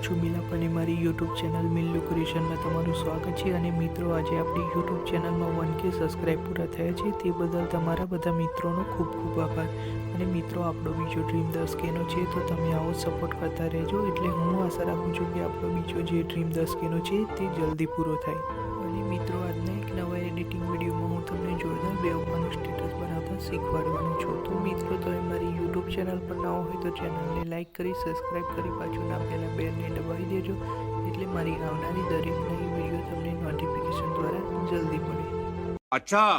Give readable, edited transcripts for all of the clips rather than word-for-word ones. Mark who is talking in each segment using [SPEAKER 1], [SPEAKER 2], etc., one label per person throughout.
[SPEAKER 1] છું મિલાપ અને મારી યુટ્યુબ ચેનલ મિલ્લુ ક્રિએશનમાં તમારું સ્વાગત છે। અને મિત્રો, આજે આપણી યુટ્યુબ ચેનલમાં 1K સબસ્ક્રાઈબ પૂરા થયા છે, તે બદલ તમારા બધા મિત્રોનો ખૂબ ખૂબ આભાર। અને મિત્રો, આપણો બીજો ડ્રીમ 10Kનો છે, તો તમે આવો સપોર્ટ કરતા રહેજો। એટલે હું આશા રાખું છું કે આપણો બીજો જે ડ્રીમ 10Kનો છે તે જલ્દી પૂરો થાય। અને મિત્રો, આજના એક નવા એડિટિંગ વિડીયોમાં હું તમને જોરદાર બેવવાનું સ્ટેટસ બનાવતા શીખવાડવાનું છું। તો મિત્રો, તમે મારી યુટ્યુબ ચેનલ પર નવા હોય તો ચેનલને લાઈક કરી, સબસ્ક્રાઈબ કરી, બાજુના આપેલા બેલને દબાવી દેજો, એટલે મારી આવનારી દરેક નવી વિડીયો તમને નોટિફિકેશન દ્વારા જલ્દી મળે।
[SPEAKER 2] અચ્છા,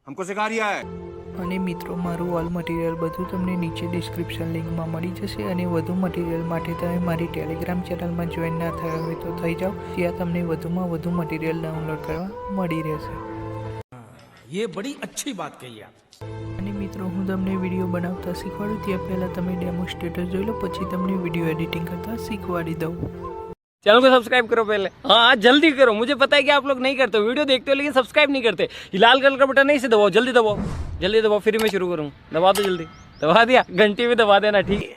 [SPEAKER 2] हमको सिखा रिया है।
[SPEAKER 1] અને મિત્રો, મારું ઓલ મટીરિયલ બધું તમને નીચે ડિસ્ક્રિપ્શન લિંકમાં મળી જશે। અને વધુ મટીરિયલ માટે તમે મારી ટેલિગ્રામ ચેનલમાં જોઈન ના થયા હોય તો થઈ જાઓ, ત્યાં તમને વધુમાં વધુ મટીરિયલ ડાઉનલોડ કરવા મળી રહેશે।
[SPEAKER 3] ये बड़ी अच्छी बात कही आप।
[SPEAKER 1] અને મિત્રો, હું તમને વિડીયો બનાવતા શીખવાડું ત્યાં પહેલાં તમે ડેમો સ્ટેટસ જોઈ લો, પછી તમને વિડીયો એડિટિંગ करता શીખવાડી દઉં।
[SPEAKER 4] चैनल को सब्सक्राइब करो पहले। हाँ, जल्दी करो। मुझे पता है कि आप लोग नहीं करते, वीडियो देखते हो लेकिन सब्सक्राइब नहीं करते। ये लाल कलर का बटन नहीं से दबाओ, जल्दी दबाओ, जल्दी दबाओ, फिर मैं शुरू करूँ। दबा दो जल्दी। दबा दिया, घंटी में दबा देना, ठीक है।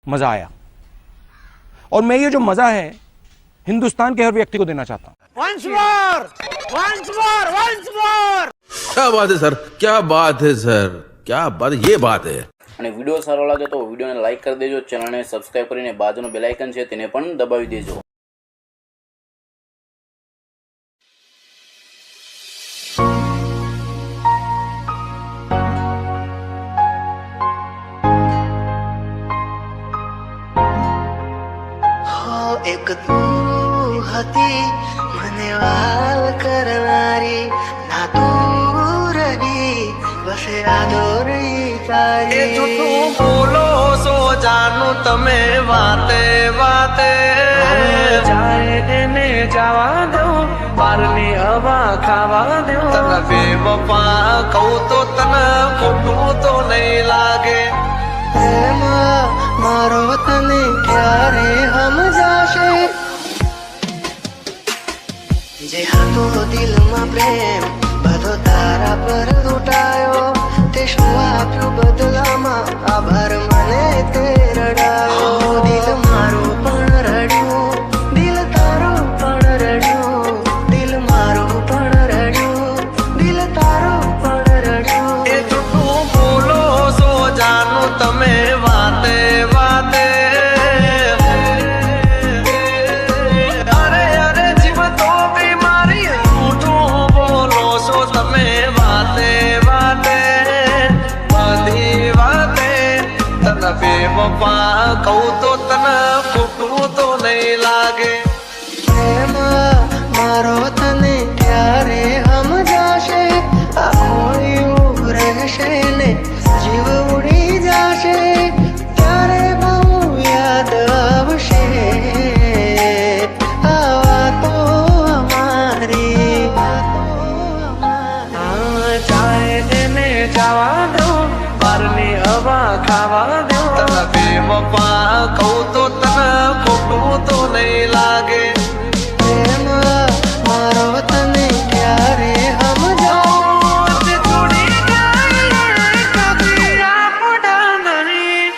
[SPEAKER 3] मजा आया, और मैं ये जो मजा है हिंदुस्तान के हर व्यक्ति को देना चाहता हूं।
[SPEAKER 5] once more
[SPEAKER 6] क्या बात है सर, क्या बात है सर, क्या बात है, ये बात है।
[SPEAKER 7] અને વિડીયો સારો લાગે તો વિડીયોને લાઈક કરી દેજો, ચેનલને સબસ્ક્રાઇબ કરીને બાજુનું બેલ આઇકન છે તેને પણ દબાવી દેજો।
[SPEAKER 8] એક તું હતી મને વાલ કરનારી, ના તું રહી બસે આદોરી તારી।
[SPEAKER 5] જૂઠું બોલો સો જાનું તમે વાતે વાતે, જાય એને જવા દો, બારની હવા ખાવા દો। તને બેવફા કહું તો તને ખોટું તો નહીં લાગે।
[SPEAKER 8] પ્રેમ મારો તને ક્યારે સમજાશે, જે હતો દિલમાં પ્રેમ બધો તારા પર લૂંટાયો, તે શું આપ્યું બદલામાં આભાર મને તે રડાયો। દિલ મારું પણ રડ્યું, દિલ તારું પણ રડ્યું, દિલ મારું પણ રડ્યું, દિલ તારું પણ રડ્યું।
[SPEAKER 5] એ જૂઠું બોલો સો જાનું તમે વાતે વાતે, અરે અરે જીવ તો બીમારી, જૂઠું બોલો છો તમે વાતે વાતે, બધી વાતે। તને બેવફા કહું તો તને ખોટું તો નહીં લાગે।
[SPEAKER 8] પ્રેમ મારો તને ક્યારે સમજાશે, આ ખોયું રહેશે ને જીવ ઉડી જશે, ત્યારે બહુ યાદ આવશે આ વાતો અમારી।
[SPEAKER 5] જાય એને જવા દો, બારની હવા ખાવા દો। તને બેવફા કહું તો તને ખોટું તો નહીં લાગે।
[SPEAKER 8] પ્રેમ મારો તને ક્યારે સમજાશે,
[SPEAKER 5] છોડી જાય કદી આપણા નહીં।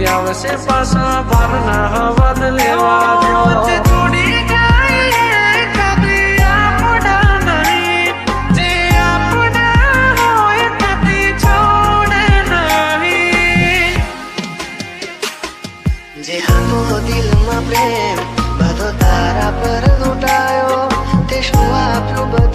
[SPEAKER 5] ફરી આવશે પાછા ભારના હવાદ લેવા દો થોડી જાય કદી આપણા નહીં જે આપણા હોય કદી છોડે નહીં
[SPEAKER 8] જે હતો દિલમાં પ્રેમ બધો તારા પર લૂંટાયો તે શું આપ્યું બધું